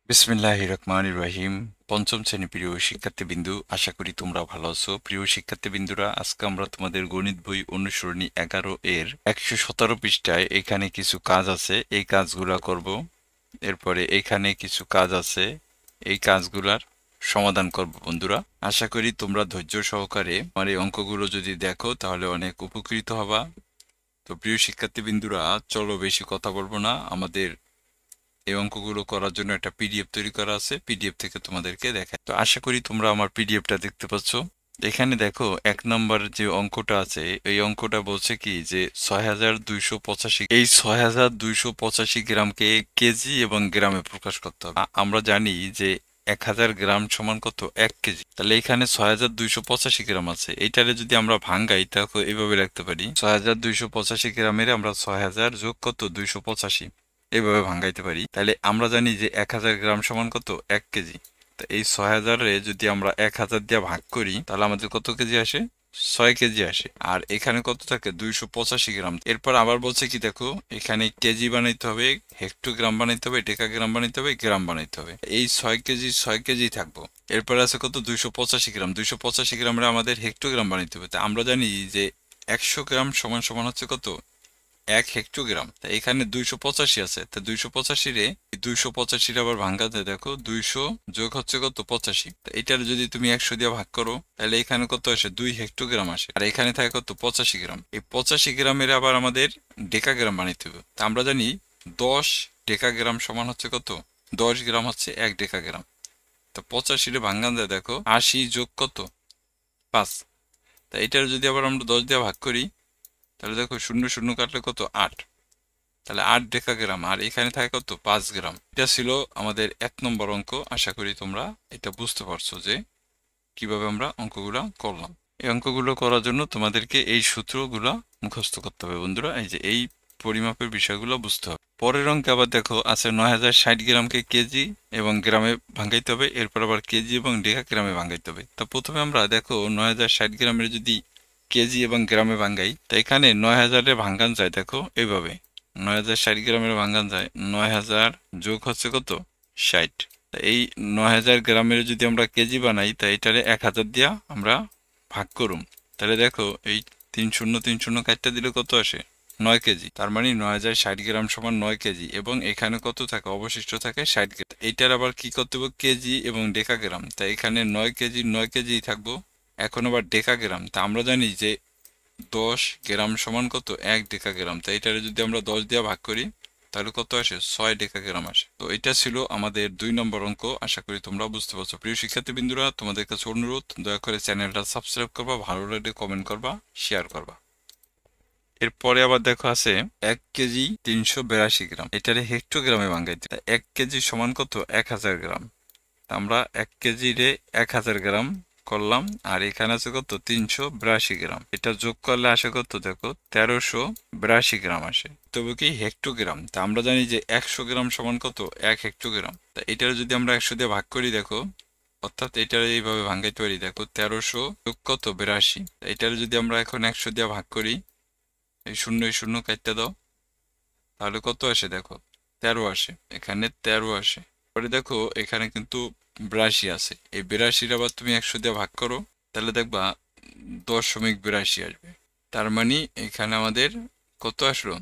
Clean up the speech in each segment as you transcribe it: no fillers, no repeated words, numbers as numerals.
বিসমিল্লাহির রহমানির রহিম। পঞ্চম শ্রেণী প্রিয় শিক্ষার্থীবৃন্দু, আশা করি তোমরা ভালো আছো। প্রিয় শিক্ষার্থীবৃন্দুরা, আজকে আমরা তোমাদের গণিত বই অনুসরণী 11 এর 117 পৃষ্ঠায় এখানে কিছু কাজ আছে, এই কাজগুলা করব। এরপরে এখানে কিছু কাজ আছে, এই কাজগুলার সমাধান করব বন্ধুরা। আশা করি তোমরা ধৈর্য সহকারে আমার এই অঙ্কগুলো যদি দেখো তাহলে অনেক উপকৃত হবা। তো প্রিয় শিক্ষার্থীবৃন্দুরা, চলো বেশি কথা বলবো না, আমাদের এই অঙ্কগুলো করার জন্য একটা পিডিএফ তৈরি করা আছে, পিডিএফ থেকে তোমাদেরকে দেখায়। তো আশা করি তোমরা আমার পিডিএফটা দেখতে পাচ্ছ। এখানে দেখো 1 নম্বর যে অঙ্কটা আছে, এই অঙ্কটা বলছে কি যে 6285, এই 6285 গ্রামকে কেজি এবং গ্রামে প্রকাশ করতে হবে। আমরা জানি যে 1000 গ্রাম সমান কত, 1 কেজি। তাহলে এখানে 6285 গ্রাম আছে, এইটারে যদি আমরা ভাঙ্গাই তাহলে এইভাবে লিখতে পারি 6285 গ্রামের আমরা 6000 যোগ কত 285 এইভাবে ভাঙ্গাইতে পারি। তাহলে আমরা জানি যে 1000 গ্রাম সমান কত, 1 কেজি। তো এই 6000-এ যদি আমরা 1000 দিয়ে ভাগ করি তাহলে আমাদের কত কেজি আসে, 6 কেজি আসে। আর এখানে কত থাকে, 285 গ্রাম। এরপর আবার বলছে কি দেখো, এখানে কেজি বানাইতে হবে, হেক্টোগ্রাম বানাইতে হবে, ডেকাগ্রাম বানাইতে হবে, গ্রাম বানাইতে হবে। এই 6 কেজি থাকবো। এরপর আছে কত, 285 গ্রাম। 285 গ্রামের আমাদের হেক্টোগ্রাম বানাইতে হবে। তা আমরা জানি যে 100 গ্রাম সমান সমান হচ্ছে কত, 1 হেক্টোগ্রাম। তা এখানে 285 আছে, তা 285 রে 285 আবার ভাঙ্গা যায়, দেখো 200 যোগ হচ্ছে কত, 85। তা এটার যদি তুমি 100 দিয়ে ভাগ করো তাহলে এখানে কত আসে, 2 হেক্টোগ্রাম আসে। আর এখানে থাকে কত, 85 গ্রাম। এই 85 গ্রামের আবার আমাদের ডেকাগ্রাম বানাইতে হবে। তা আমরা জানি 10 ডেকাগ্রাম সমান হচ্ছে কত, 10 গ্রাম হচ্ছে 1 ডেকাগ্রাম। তো 85 রে ভাঙ্গা যায়, দেখো 80 যোগ কত, 5। তা এটার যদি আবার আমরা 10 দিয়ে ভাগ করি তাহলে দেখো শূন্য শূন্য কাটলে কত, 8। তাহলে 8 ডেকাগ্রাম, আর এখানে থাকে কত, 5 গ্রাম। এটা ছিল আমাদের 1 নম্বর অঙ্ক। আশা করি তোমরা এটা বুঝতে পারছো যে কিভাবে আমরা অঙ্কগুলো করলাম। এই অঙ্কগুলো করার জন্য তোমাদেরকে এই সূত্রগুলো মুখস্থ করতে হবে বন্ধুরা। এই যে এই পরিমাপের বিষয়গুলো বুঝতে হবে। পরের অঙ্কে আবার দেখো আছে 9060 গ্রামকে কেজি এবং গ্রামে ভাঙাইতে হবে। এরপর আবার কেজি এবং ডেকাগ্রামে ভাঙাইতে হবে। তো প্রথমে আমরা দেখো 9060 গ্রামের যদি কেজি এবং গ্রামে ভাঙ্গাই, তো এখানে 9000-এ ভাঙ্গান যায়, দেখো এইভাবে 9060 গ্রামের ভাঙ্গান যায় 9000 যোগ হচ্ছে কত, 60। এই 9000 গ্রামের যদি আমরা কেজি বানাই তা এটারে 1000 দিয়া আমরা ভাগ করুম। তাহলে দেখো এই 3030 কাটতে দিলে কত আসে, 9 কেজি। তার মানে 9060 গ্রাম সমান 9 কেজি, এবং এখানে কত থাকে, অবশিষ্ট থাকে 60 কেজি। এইটার আবার কি করতে হবে, কেজি এবং ডেকাগ্রাম। তাই এখানে 9 কেজি 9 কেজি থাকবো। এখন আবার ডেকাগ্রাম, তা আমরা জানি যে 10 গ্রাম সমান কত, 1 ডেকাগ্রাম। তাই এটারে যদি আমরা 10 দিয়ে ভাগ করি তাহলে কত আসে, 6 ডেকাগ্রাম আসে। তো এটা ছিল আমাদের 2 নম্বর অঙ্ক। আশা করি তোমরা বুঝতে পারছো। প্রিয় শিক্ষার্থীবৃন্দুরা, তোমাদের কাছে অনুরোধ, দয়া করে চ্যানেলটা সাবস্ক্রাইব করবা, ভালো লাগলে কমেন্ট করবা, শেয়ার করবা। এরপরে আবার দেখো আছে 1 কেজি 382 গ্রাম, এটারে হেক্টোগ্রামে ভাঙাইতে। 1 কেজি সমান কত, 1000 গ্রাম। আমরা 1 কেজি রে 1000 গ্রাম করলাম, আর এখানে আছে কত, 382 গ্রাম। এটা যোগ করলে আসে কত, দেখো 1382 গ্রাম আসে। তবে কি হেক্টোগ্রাম, তা আমরা জানি যে 100 গ্রাম সমান কত, 1 হেক্টোগ্রাম। তা এটার যদি আমরা 100 দিয়ে ভাগ করি, দেখো অর্থাৎ এটার এইভাবে ভাঙাইতে পারি, দেখো 1300 যোগ কত, 82। এটার যদি আমরা এখন 100 দিয়ে ভাগ করি, এই শূন্য কাটতে দাও, তাহলে কত আসে, দেখো 13 আসে। এখানে 13 আসে। পরে দেখো এখানে কিন্তু 82 আছে, এই 82-র আবার তুমি 100 দিয়ে ভাগ করো, তাহলে দেখবা 10.82 আসবে। তার মানে এখানে আমাদের কত আসলো,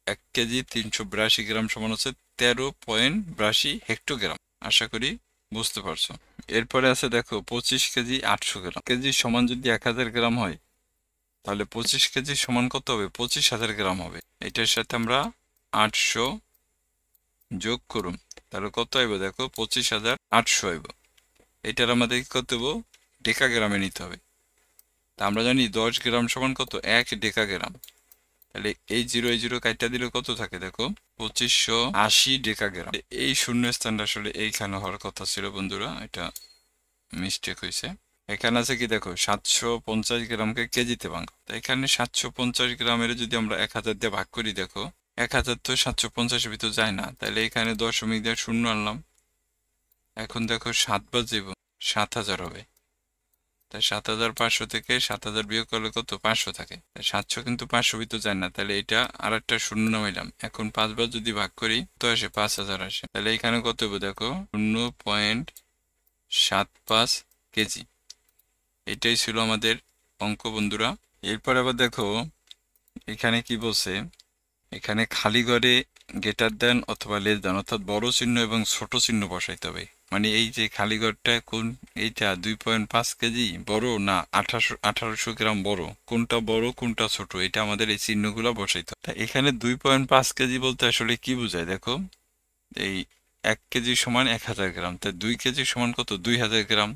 1 কেজি 382 গ্রাম সমান হচ্ছে 13.82 হেক্টোগ্রাম। আশা করি বুঝতে পারছো। এরপরে আছে দেখো 25 কেজি 800 গ্রাম। কেজি সমান যদি 1000 গ্রাম হয় তাহলে 25 কেজি সমান কত হবে, 25,000 গ্রাম হবে। এটার সাথে আমরা 800 যোগ করুন, তাহলে কত আইব, দেখো 25,800 আইব। এটার আমাদের কি করতে হবে, ডেকাগ্রামে নিতে হবে। তা আমরা জানি 10 গ্রাম সমান কত, 1 ডেকাগ্রাম। তাহলে এই জিরো কাইটা দিলে কত থাকে, দেখো 2580 ডেকাগ্রাম। এই শূন্য স্থানটা আসলে এইখানে হওয়ার কথা ছিল বন্ধুরা, এটা মিস্টেক হয়েছে। এখানে আছে কি, দেখো 750 গ্রামকে কেজিতে ভাঙো। তো এখানে 750 গ্রামের যদি আমরা 1000 দিয়ে ভাগ করি, দেখো 1000 তো 750-এর ভিতর যায় না, তাহলে এখানে দশমিক দিয়ে শূন্য আনলাম। এখন দেখো 7 বার যাব, 7000 হবে। তাই ৭৫০০ থেকে ৭০০০ বিয়োগ করলে কত ৫০০ থাকে। ৭০০ কিন্তু ৫০০ ভিতর যায় না, তাহলে এটা আর একটা শূন্য নামাইলাম। এখন ৫ বার যদি ভাগ করি তো আসে ৫০০০ আসে। তাহলে এখানে কত হবে দেখো 0.75 কেজি। এটাই ছিল আমাদের অঙ্ক বন্ধুরা। এরপর আবার দেখো এখানে কি বলছে, এখানে খালি ঘরে গ্রেটার দেন অথবা লেস দেন অর্থাৎ বড় চিহ্ন এবং ছোট চিহ্ন বসাইতে হবে। মানে এই যে খালি ঘরটা কোন, এইটা 2.5 কেজি বড় না 1800 গ্রাম বড়, কোনটা বড় কোনটা ছোট, এটা আমাদের এই চিহ্নগুলো বসাইতে হবে। এখানে 2.5 কেজি বলতে আসলে কি বোঝায় দেখো, এই 1 কেজি সমান 1000 গ্রাম, তাই 2 কেজি সমান কত 2000 গ্রাম।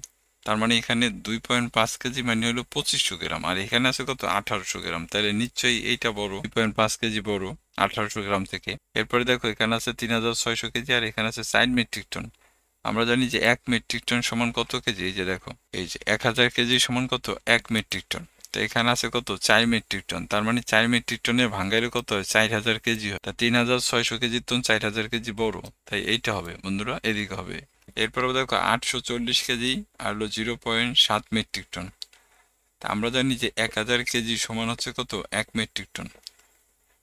তার মানে এখানে 2.5 কেজি মানে হলো 2500 গ্রাম, আর এখানে আছে কত 1800 গ্রাম, তাহলে নিশ্চয়ই এইটা বড়, 2.5 কেজি বড় 1800 গ্রাম থেকে। এরপরে দেখো এখানে আছে 3600 কেজি আর এখানে আছে 4 মেট্রিক টন। আমরা জানি যে 1 মেট্রিক টন সমান কত কেজি, এই যে দেখো এই যে 1000 কেজি সমান কত 1 মেট্রিক টন। তো এখানে আছে কত 4 মেট্রিক টন, তার মানে 4 মেট্রিক টনের ভাঙাইলে কত হয় 4000 কেজি হয়। তা 3600 কেজির টন 4000 কেজি বড়, তাই এইটা হবে বন্ধুরা, এদিকে হবে। এরপরে দেখো 840 কেজি আর হলো 0.7 মেট্রিক টন। তা আমরা জানি যে 1000 কেজি সমান হচ্ছে কত 1 মেট্রিক টন,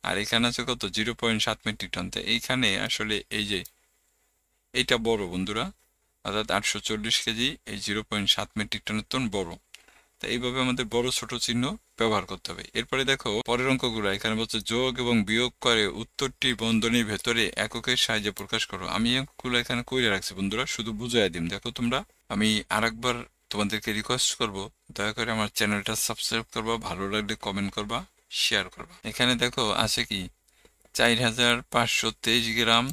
আর এখানে আছে কত 0.7 মেট্রিক টন। তো এইখানে আসলে এই যে এইটা বড় বন্ধুরা, অর্থাৎ 840 কেজি এই 0.7 মেট্রিক টনের টন বড়। তো এইভাবে আমাদের বড় ছোট চিহ্ন ব্যবহার করতে হবে। এরপরে দেখো পরের অঙ্কগুলো, এখানে বলছে যোগ এবং বিয়োগ করে উত্তরটি বন্ধনীর ভেতরে এককের সাহায্যে প্রকাশ করো। আমি অঙ্কগুলো এখানে কইরে রাখছি বন্ধুরা, শুধু বুঝাই দিম দেখো তোমরা। আমি আরেকবার তোমাদেরকে রিকোয়েস্ট করব, দয়া করে আমার চ্যানেলটা সাবস্ক্রাইব করবা, ভালো লাগলে কমেন্ট করবা, শেয়ার করবা। এখানে দেখো আছে কি 4523 গ্রাম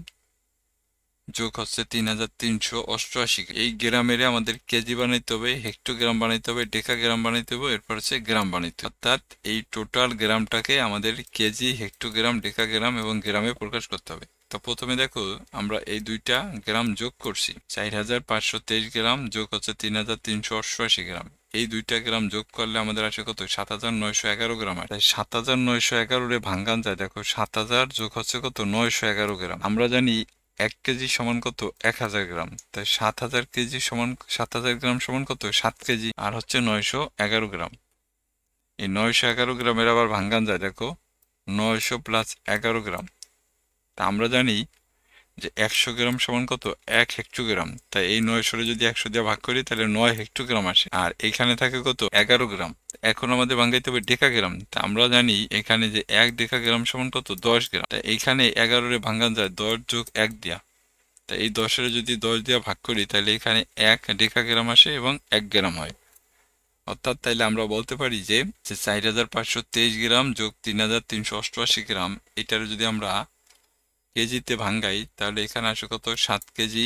যোগ হচ্ছে 3388। এই গ্রামের আমাদের কেজি বানাইতে হবে, হেক্টোগ্রাম বানাইতে হবে, ডেকাগ্রাম বানাইতে হবে, এরপর হচ্ছে গ্রাম বানাইতে হবে। অর্থাৎ এই টোটাল গ্রামটাকে আমাদের কেজি, হেক্টোগ্রাম, ডেকাগ্রাম এবং গ্রামে প্রকাশ করতে হবে। তো প্রথমে দেখো আমরা এই দুইটা গ্রাম যোগ করছি, 4523 গ্রাম যোগ হচ্ছে 3388 গ্রাম। এই দুইটা গ্রাম যোগ করলে আমাদের আসে কত 7911 গ্রাম। আর 7911 রে ভাঙ্গান যায় দেখো, 7000 যোগ হচ্ছে কত 911 গ্রাম। আমরা জানি 1 কেজি সমান কত 1000 গ্রাম, তাই 7000 কেজি সমান 7000 গ্রাম সমান কত 7 কেজি, আর হচ্ছে 911 গ্রাম। এই 911 গ্রামের আবার ভাঙ্গান যায় দেখো 900 প্লাস 11 গ্রাম। তা আমরা জানি যে 100 গ্রাম সমান কত 1 হেক্টোগ্রাম, তাই এই 900 যদি 100 দিয়ে ভাগ করি তাহলে 9 হেক্টোগ্রাম আসে, আর এখানে থাকে কত 11 গ্রাম। এখন আমাদের ভাঙাইতে হবে ডেকাগ্রাম। তা আমরা জানি এখানে যে 1 ডেকাগ্রাম সমান কত 10 গ্রাম, তাই এইখানে 11 রে ভাঙ্গান যায় 10 যোগ 1 দিয়া। তা এই 10 যদি 10 দিয়ে ভাগ করি তাহলে এখানে 1 ডেকাগ্রাম আসে এবং 1 গ্রাম হয়। অর্থাৎ তাইলে আমরা বলতে পারি যে 4523 গ্রাম যোগ 3388 গ্রাম, এটার যদি আমরা কেজিতে ভাঙ্গাই তাহলে এখানে আসে কত 7 কেজি।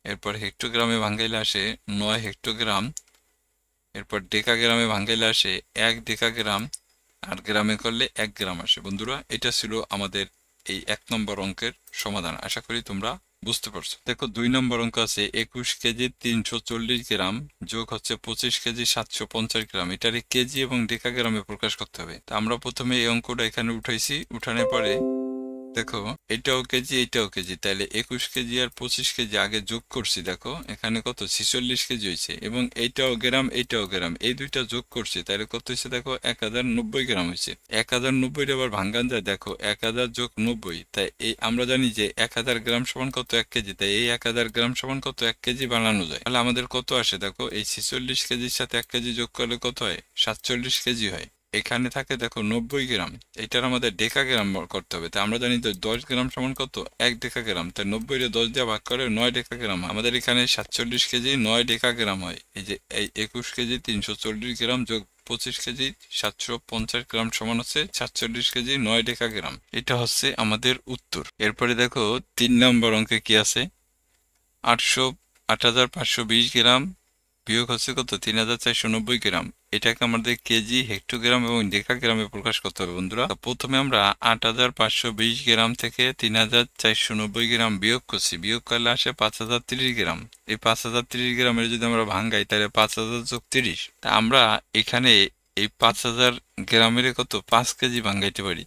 এরপর হেক্টোগ্রামে ভাঙ্গাইলে আসে 9 হেক্টোগ্রাম। এরপর ডেকাগ্রামে ভাঙ্গাইলে আসে 1 ডেকাগ্রাম, আর গ্রামে করলে 1 গ্রাম আসে। বন্ধুরা এটা ছিল আমাদের এই 1 নম্বর অঙ্কের সমাধান। আশা করি তোমরা বুঝতে পারছো। দেখো 2 নম্বর অঙ্ক আছে 21 কেজি 340 গ্রাম যোগ হচ্ছে 25 কেজি 750 গ্রাম। এটারে কেজি এবং ডেকাগ্রামে প্রকাশ করতে হবে। তা আমরা প্রথমে এই অঙ্কটা এখানে উঠাইছি, উঠানোর পরে দেখো এটাও কেজি এটাও কেজি, তাহলে 21 কেজি আর 25 কেজি আগে যোগ করছি, দেখো এখানে কত 46 কেজি হয়েছে, এবং এইটাও গ্রাম এইটাও গ্রাম, এই দুইটা যোগ করছি তাহলে কত হয়েছে দেখো 1090 গ্রাম হয়েছে। 1090 আবার ভাঙ্গান যায় দেখো 1000 যোগ 90, তাই এই আমরা জানি যে 1000 গ্রাম সমান কত 1 কেজি, তাই এই 1000 গ্রাম সমান কত 1 কেজি বানানো যায়। তাহলে আমাদের কত আসে দেখো, এই 46 কেজির সাথে 1 কেজি যোগ করলে কত হয় 47 কেজি হয়। এখানে থাকে দেখো 90 গ্রাম, এটার আমাদের ডেকাগ্রাম করতে হবে। তাই আমরা জানি তো 10 গ্রাম সমান কত 1 ডেকাগ্রাম, তাই 90 রে 10 দিয়ে ভাগ করে 9 ডেকাগ্রাম। আমাদের এখানে 47 কেজি 9 ডেকাগ্রাম হয়। এই যে এই 21 কেজি 340 গ্রাম যোগ 25 কেজি 750 গ্রাম সমান হচ্ছে 47 কেজি 9 ডেকাগ্রাম। এটা হচ্ছে আমাদের উত্তর। এরপরে দেখো 3 নম্বর অঙ্কে কি আছে 8520 গ্রাম বিয়োগ হচ্ছে কত 3490 গ্রাম। এটাকে আমাদের কেজি, হেক্টোগ্রাম এবং ডেকাগ্রামে প্রকাশ করতে হবে। বন্ধুরা প্রথমে আমরা 8520 গ্রাম থেকে 3490 গ্রাম বিয়োগ করছি, বিয়োগ করলে আসে 5030 গ্রাম। এই 5030 গ্রামের যদি আমরা ভাঙ্গাই তাহলে 5000 যোগ 30, তা আমরা এখানে এই 5000 গ্রামের কত 5 কেজি ভাঙ্গাইতে পারি,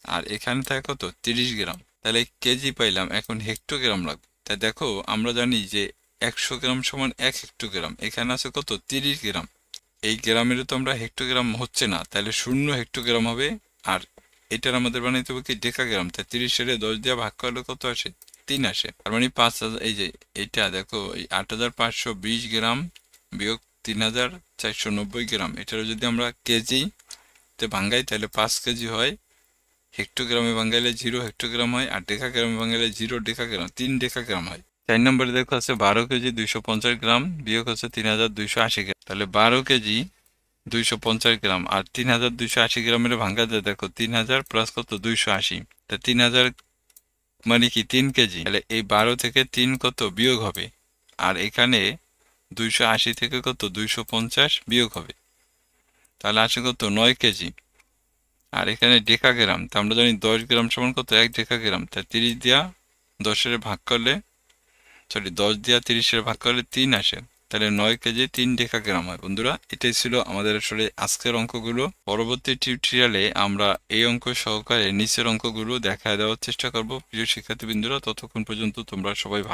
আর এখানে থাকে কত 30 গ্রাম, তাহলে কেজি পাইলাম। এখন হেক্টোগ্রাম লাগবে। তাই দেখো আমরা জানি যে 100 গ্রাম সমান 1 হেক্টোগ্রাম, এখানে আছে কত 30 গ্রাম। এই গ্রামেরও তো আমরা হেক্টোগ্রাম হচ্ছে না, তাহলে 0 হেক্টোগ্রাম হবে। আর এটার আমাদের বানাইতে হবে কি ডেকাগ্রাম, তাই 30 এর 10 দিয়ে ভাগ করলে কত আসে 3 আসে। তার মানে 5000, এই যে এটা দেখো এই 8520 গ্রাম বিয়োগ 3490 গ্রাম, এটারও যদি আমরা কেজি তে ভাঙ্গাই তাহলে 5 কেজি হয়। হেক্টোগ্রামে ভাঙ্গাইলে 0 হেক্টোগ্রাম হয়, আর ডেকাগ্রামে ভাঙ্গাইলে 0 ডেকাগ্রাম, 3 ডেকাগ্রাম হয়। 4 নম্বরে দেখো আছে 12 কেজি 250 গ্রাম বিয়োগ হচ্ছে 3280 গ্রাম, তাহলে 12 কেজি 250 গ্রাম আর 3280 গ্রামের ভাঙ্গা যায় দেখো 3000 প্লাস কত 280, তা 3000 মানে কি 3 কেজি, তাহলে এই 12 থেকে 3 কত বিয়োগ হবে, আর এখানে 280 থেকে কত 250 বিয়োগ হবে, তাহলে আসে কত 9 কেজি। আর এখানে ডেকাগ্রাম, তা আমরা জানি 10 গ্রাম সমান কত 1 ডেকাগ্রাম, তাই 30 দিয়া 10 এর ভাগ করলে, সরি 10 দিয়া 30 এর ভাগ করলে 3 আসে, তাহলে 9 কেজি 3 ডেকাগ্রাম হয়। বন্ধুরা, এটাই ছিল আমাদের আসলে আজকের অঙ্কগুলো। পরবর্তী টিউটোরিয়ালে আমরা এই অঙ্ক সহকারে নিচের অঙ্কগুলো দেখা দেওয়ার চেষ্টা করব প্রিয় শিক্ষার্থী বিন্দুরা। ততক্ষণ পর্যন্ত তোমরা সবাই ভালো